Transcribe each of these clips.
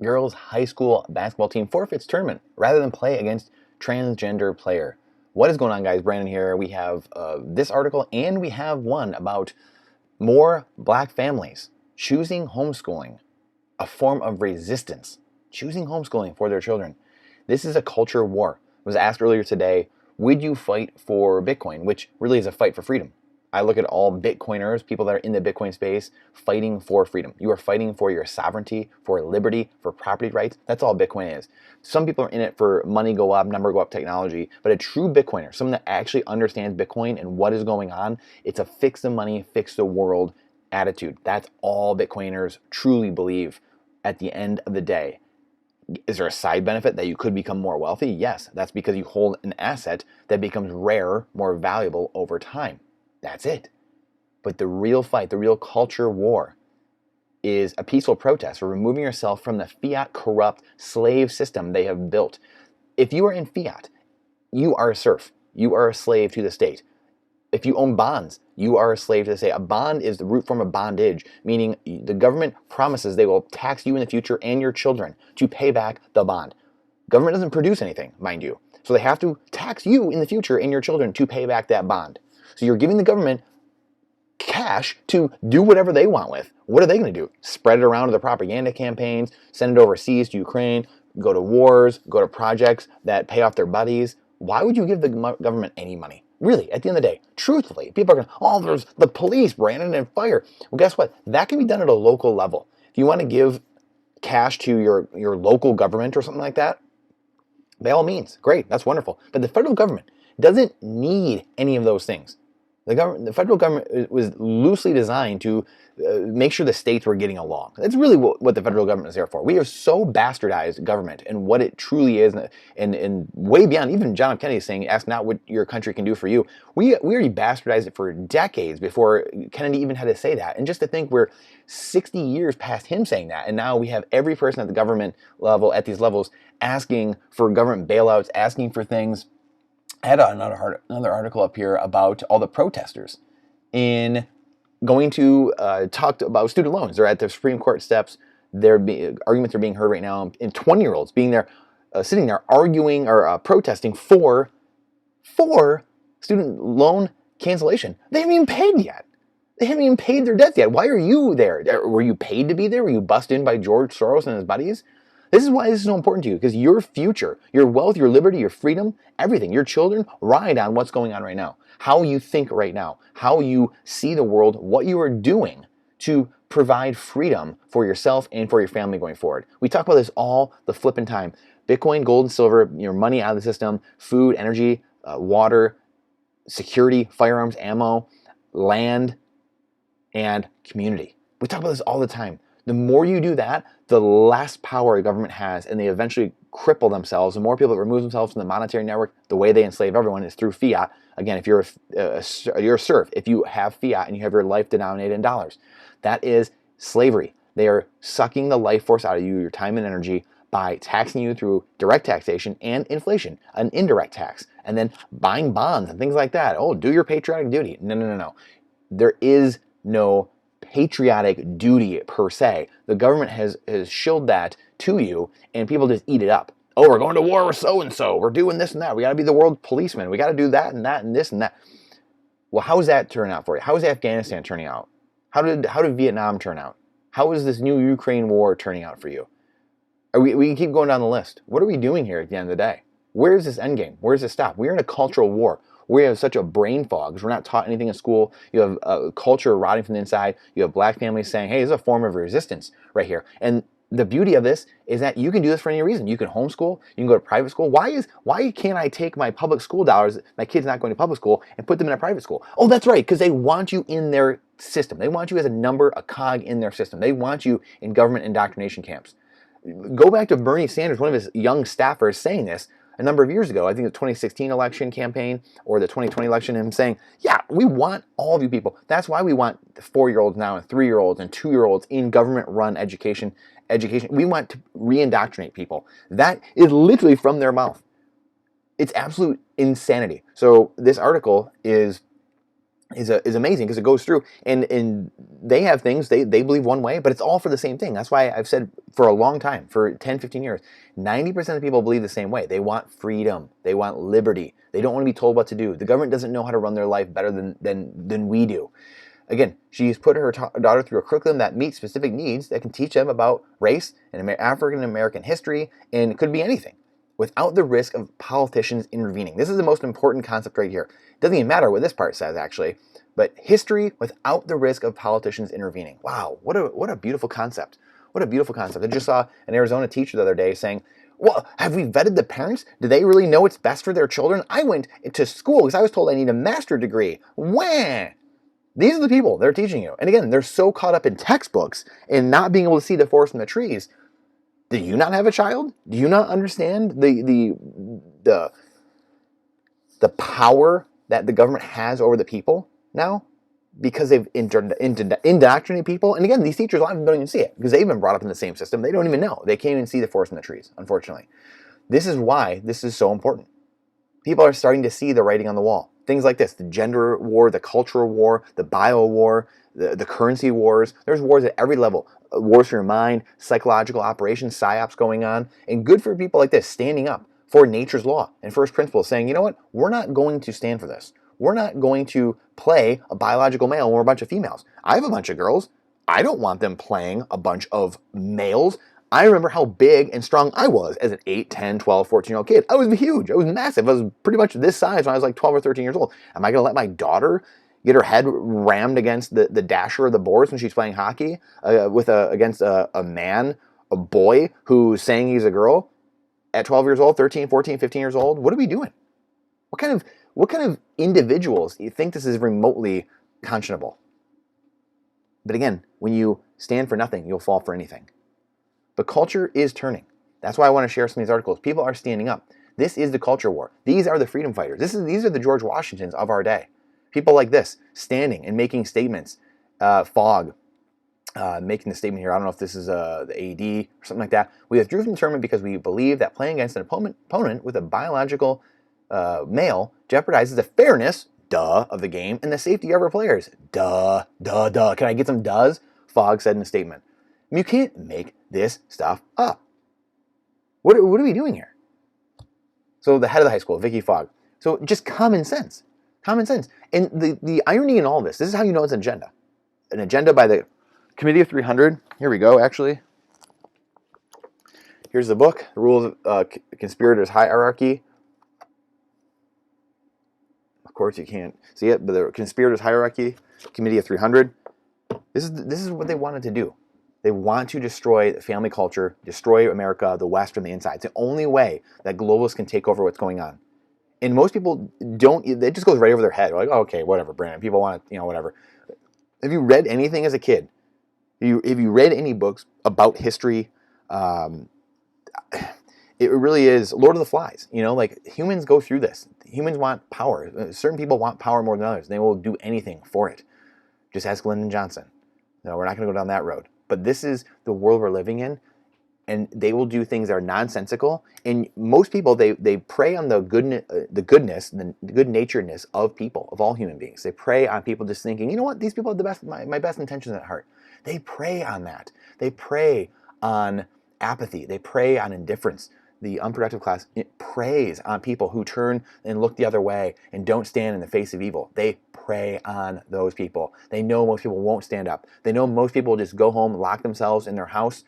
Girls' high school basketball team forfeits tournament rather than play against transgender player. What is going on, guys? Brandon here. We have this article, and we have one about more black families choosing homeschooling, a form of resistance, choosing homeschooling for their children. This is a culture war. I was asked earlier today, would you fight for Bitcoin, which really is a fight for freedom? I look at all Bitcoiners, people that are in the Bitcoin space, fighting for freedom. You are fighting for your sovereignty, for liberty, for property rights. That's all Bitcoin is. Some people are in it for money go up, number go up technology, but a true Bitcoiner, someone that actually understands Bitcoin and what is going on, it's a fix the money, fix the world attitude. That's all Bitcoiners truly believe at the end of the day. Is there a side benefit that you could become more wealthy? Yes, that's because you hold an asset that becomes rarer, more valuable over time. That's it. But the real fight, the real culture war, is a peaceful protest for removing yourself from the fiat corrupt slave system they have built. If you are in fiat, you are a serf. You are a slave to the state. If you own bonds, you are a slave to the state. A bond is the root form of bondage, meaning the government promises they will tax you in the future and your children to pay back the bond. Government doesn't produce anything, mind you. So they have to tax you in the future and your children to pay back that bond. So you're giving the government cash to do whatever they want with. What are they going to do? Spread it around to the propaganda campaigns, send it overseas to Ukraine, go to wars, go to projects that pay off their buddies. Why would you give the government any money? Really, at the end of the day, truthfully, people are going, oh, there's the police, Brandon, and fire. Well, guess what? That can be done at a local level. If you want to give cash to your local government or something like that, by all means, great, that's wonderful. But the federal government doesn't need any of those things. The federal government was loosely designed to make sure the states were getting along. That's really what the federal government is there for. We have so bastardized government and what it truly is, and way beyond. Even John F. Kennedy is saying, ask not what your country can do for you. We already bastardized it for decades before Kennedy even had to say that. And just to think we're 60 years past him saying that, and now we have every person at the government level, at these levels, asking for government bailouts, asking for things. I had another article up here about all the protesters in going to talk about student loans. They're at the Supreme Court steps. Arguments are being heard right now, and 20-year-olds being there, sitting there arguing or protesting for student loan cancellation. They haven't even paid yet. They haven't even paid their debts yet. Why are you there? Were you paid to be there? Were you bussed in by George Soros and his buddies? This is why this is so important to you, because your future, your wealth, your liberty, your freedom, everything, your children ride on what's going on right now. How you think right now, how you see the world, what you are doing to provide freedom for yourself and for your family going forward. We talk about this all the flipping time. Bitcoin, gold, and silver, your money out of the system, food, energy, water, security, firearms, ammo, land, and community. We talk about this all the time. The more you do that, the less power a government has, and they eventually cripple themselves. The more people that remove themselves from the monetary network, the way they enslave everyone is through fiat. Again, if you're a serf, if you have fiat and you have your life denominated in dollars, that is slavery. They are sucking the life force out of you, your time and energy, by taxing you through direct taxation and inflation, an indirect tax, and then buying bonds and things like that. Oh, do your patriotic duty. No. There is no patriotic duty per se. The government has shilled that to you, and people just eat it up. Oh, we're going to war with so-and-so. We're doing this and that. We got to be the world policeman. We got to do that and that and this and that. Well, how is that turning out for you? How is Afghanistan turning out? How did Vietnam turn out? How is this new Ukraine war turning out for you? We can keep going down the list. What are we doing here at the end of the day? Where is this end game? Where does this stop? We're in a cultural war. We have such a brain fog because we're not taught anything in school. You have a culture rotting from the inside. You have black families saying, hey, this is a form of resistance right here. And the beauty of this is that you can do this for any reason. You can homeschool. You can go to private school. Why can't I take my public school dollars, my kid's not going to public school, and put them in a private school? Oh, that's right, because they want you in their system. They want you as a number, a cog in their system. They want you in government indoctrination camps. Go back to Bernie Sanders, one of his young staffers, saying this a number of years ago. I think the 2016 election campaign or the 2020 election, him saying, yeah, we want all of you people. That's why we want 4-year-olds now and 3-year-olds and 2-year-olds in government-run education. We want to re-indoctrinate people. That is literally from their mouth. It's absolute insanity. So this article is is amazing because it goes through and they have things they believe one way, but it's all for the same thing. That's why I've said for a long time, for 10, 15 years, 90% of people believe the same way. They want freedom. They want liberty. They don't want to be told what to do. The government doesn't know how to run their life better than we do. Again, she's put her daughter through a curriculum that meets specific needs that can teach them about race and African American history, and it could be anything, without the risk of politicians intervening. This is the most important concept right here. It doesn't even matter what this part says, actually, but history without the risk of politicians intervening. Wow, what a beautiful concept. What a beautiful concept. I just saw an Arizona teacher the other day saying, well, have we vetted the parents? Do they really know what's best for their children? I went to school because I was told I need a master's degree. Wah! These are the people they're teaching you. And again, they're so caught up in textbooks and not being able to see the forest from the trees. Do you not have a child? Do you not understand the power that the government has over the people now? Because they've indoctrinated people. And again, these teachers, a lot of them don't even see it because they've been brought up in the same system. They don't even know. They can't even see the forest from the trees, unfortunately. This is why this is so important. People are starting to see the writing on the wall. Things like this, the gender war, the cultural war, the bio war, the currency wars. There's wars at every level. Wars for your mind, psychological operations, psyops going on. And good for people like this, standing up for nature's law and first principles, saying, you know what, we're not going to stand for this. We're not going to play a biological male when we're a bunch of females. I have a bunch of girls. I don't want them playing a bunch of males. I remember how big and strong I was as an 8, 10, 12, 14-year-old kid. I was huge. I was massive. I was pretty much this size when I was like 12 or 13 years old. Am I going to let my daughter get her head rammed against the dasher of the boards when she's playing hockey against a man, a boy who's saying he's a girl at 12 years old, 13, 14, 15 years old? What are we doing? What kind of individuals do you think this is remotely conscionable? But again, when you stand for nothing, you'll fall for anything. But culture is turning. That's why I want to share some of these articles. People are standing up. This is the culture war. These are the freedom fighters. These are the George Washingtons of our day. People like this, standing and making statements. Fogg, making the statement here, I don't know if this is the AD or something like that. We withdrew from the tournament because we believe that playing against an opponent with a biological male jeopardizes the fairness, of the game and the safety of our players. Can I get some does? Fogg said in a statement. You can't make this stuff up. What are we doing here? So the head of the high school, Vicky Fogg. So just common sense. Common sense. And the irony in all this is how you know it's an agenda. An agenda by the Committee of 300. Here we go, actually. Here's the book, The Rules of Conspirators' Hierarchy. Of course, you can't see it, but the Conspirators' Hierarchy, Committee of 300. This is what they wanted to do. They want to destroy family culture, destroy America, the West from the inside. It's the only way that globalists can take over what's going on. And most people don't, it just goes right over their head. They're like, oh, okay, whatever, Brandon. People want to, whatever. Have you read anything as a kid? Have you read any books about history? It really is Lord of the Flies. Like humans go through this. Humans want power. Certain people want power more than others. They will do anything for it. Just ask Lyndon Johnson. No, we're not going to go down that road. But this is the world we're living in, and they will do things that are nonsensical. And most people, they prey on the goodness, the good-naturedness of people, of all human beings. They prey on people just thinking, you know what, these people have the best, my best intentions at heart. They prey on that. They prey on apathy. They prey on indifference. The unproductive class, it preys on people who turn and look the other way and don't stand in the face of evil. They prey on those people. They know most people won't stand up. They know most people will just go home, lock themselves in their house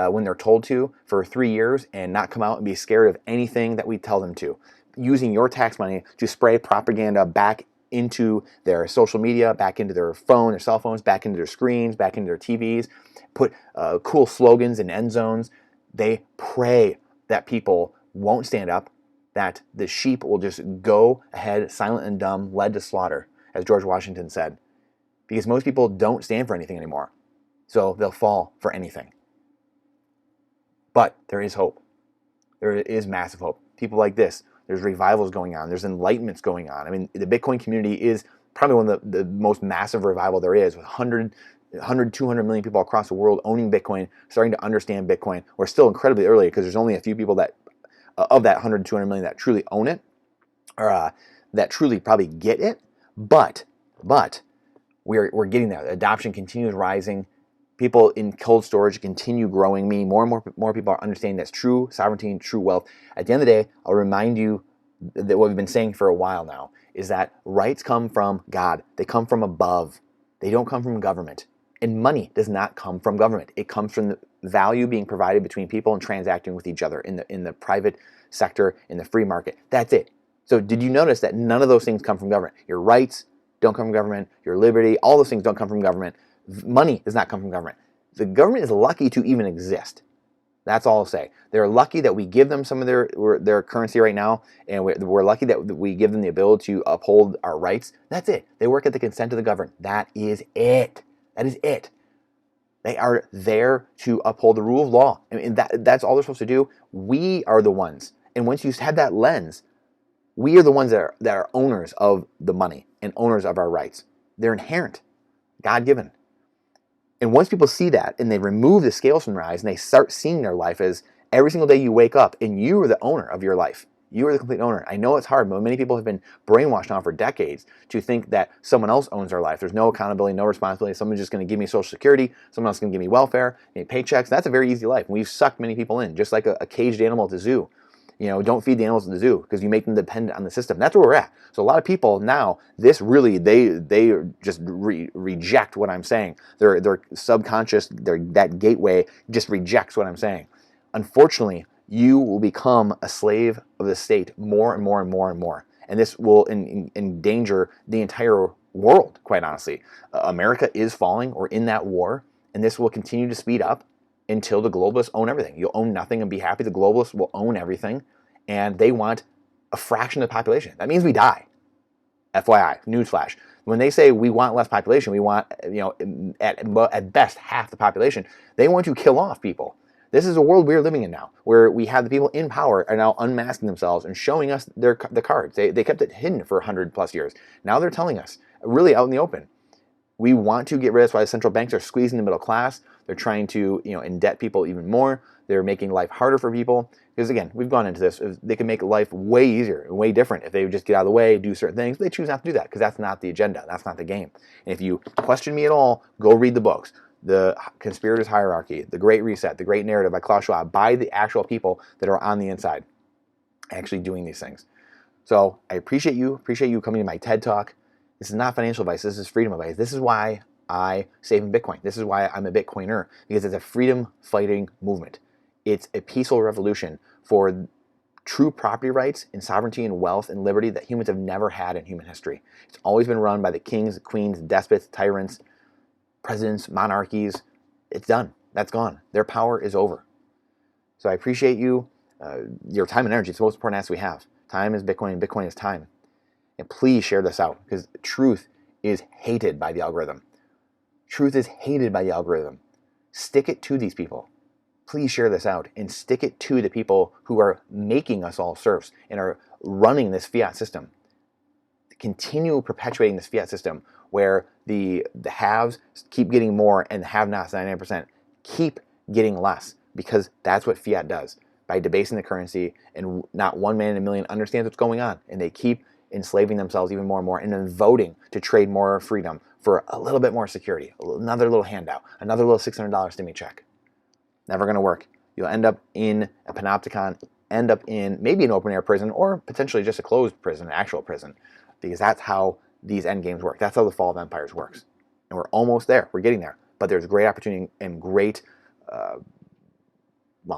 when they're told to for 3 years and not come out and be scared of anything that we tell them to. Using your tax money to spray propaganda back into their social media, back into their phone, their cell phones, back into their screens, back into their TVs, put cool slogans in end zones. They pray that people won't stand up, that the sheep will just go ahead, silent and dumb, led to slaughter, as George Washington said. Because most people don't stand for anything anymore. So they'll fall for anything. But there is hope. There is massive hope. People like this, there's revivals going on. There's enlightenments going on. I mean, the Bitcoin community is probably one of the most massive revival there is, with 100, 200 million people across the world owning Bitcoin, starting to understand Bitcoin. We're still incredibly early because there's only a few people that, of that 100, 200 million that truly own it, or that truly probably get it. But But we're getting there. The adoption continues rising. People in cold storage continue growing, meaning more and more people are understanding that's true sovereignty and true wealth. At the end of the day, I'll remind you that what we've been saying for a while now is that rights come from God. They come from above. They don't come from government. And money does not come from government. It comes from the value being provided between people and transacting with each other in the private sector, in the free market. That's it. So did you notice that none of those things come from government? Your rights don't come from government. Your liberty, all those things don't come from government. Money does not come from government. The government is lucky to even exist. That's all I'll say. They're lucky that we give them some of their currency right now, and we're lucky that we give them the ability to uphold our rights. That's it. They work at the consent of the governed. That is it. That is it. They are there to uphold the rule of law. I mean, that's all they're supposed to do. We are the ones. And once you have that lens, we are the ones that are owners of the money and owners of our rights. They're inherent, God-given. And once people see that and they remove the scales from their eyes and they start seeing their life as every single day you wake up and you are the owner of your life. You are the complete owner. I know it's hard, but many people have been brainwashed now for decades to think that someone else owns their life. There's no accountability, no responsibility. Someone's just going to give me Social Security. Someone else is going to give me welfare, paychecks. That's a very easy life. We've sucked many people in, just like a caged animal at the zoo. Don't feed the animals in the zoo because you make them dependent on the system. That's where we're at. So a lot of people now, this really, they just reject what I'm saying. Their subconscious, that gateway just rejects what I'm saying. Unfortunately, you will become a slave of the state more and more and more and more. And this will endanger the entire world, quite honestly. America is falling. We're in that war. And this will continue to speed up until the globalists own everything. You'll own nothing and be happy. The globalists will own everything. And they want a fraction of the population. That means we die. FYI, newsflash. When they say we want less population, we want, at best half the population, they want to kill off people. This is a world we're living in now, where we have the people in power are now unmasking themselves and showing us the cards. They kept it hidden for 100 plus years. Now they're telling us, really out in the open. We want to get rid of. That's why the central banks are squeezing the middle class. They're trying to, indebt people even more. They're making life harder for people. Because again, we've gone into this. They can make life way easier and way different if they would just get out of the way, do certain things. They choose not to do that because that's not the agenda. That's not the game. And if you question me at all, go read the books. The Conspirators' Hierarchy, The Great Reset, The Great Narrative by Klaus Schwab, by the actual people that are on the inside actually doing these things. So I appreciate you coming to my TED Talk. This is not financial advice. This is freedom advice. This is why I save in Bitcoin. This is why I'm a Bitcoiner, because it's a freedom-fighting movement. It's a peaceful revolution for true property rights and sovereignty and wealth and liberty that humans have never had in human history. It's always been run by the kings, queens, despots, tyrants, presidents, monarchies. It's done. That's gone. Their power is over. So I appreciate you, your time and energy. It's the most important asset we have. Time is Bitcoin, and Bitcoin is time. And please share this out, because truth is hated by the algorithm. Truth is hated by the algorithm. Stick it to these people. Please share this out and stick it to the people who are making us all serfs and are running this fiat system. Continue perpetuating this fiat system where the haves keep getting more and the have-nots, 99%, keep getting less, because that's what fiat does. By debasing the currency, and not one man in a million understands what's going on, and they keep enslaving themselves even more and more, and then voting to trade more freedom for a little bit more security, another little handout, another little $600 stimmy check. Never going to work. You'll end up in a panopticon, end up in maybe an open air prison, or potentially just a closed prison, an actual prison, because that's how these end games work. That's how the fall of empires works. And we're almost there. We're getting there. But there's great opportunity and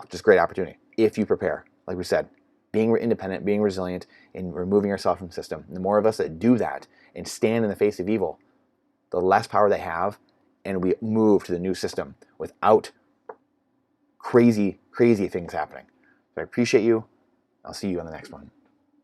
just great opportunity if you prepare. Like we said, being independent, being resilient, and removing yourself from the system. And the more of us that do that and stand in the face of evil, the less power they have, and we move to the new system without crazy, crazy things happening. So I appreciate you. I'll see you on the next one.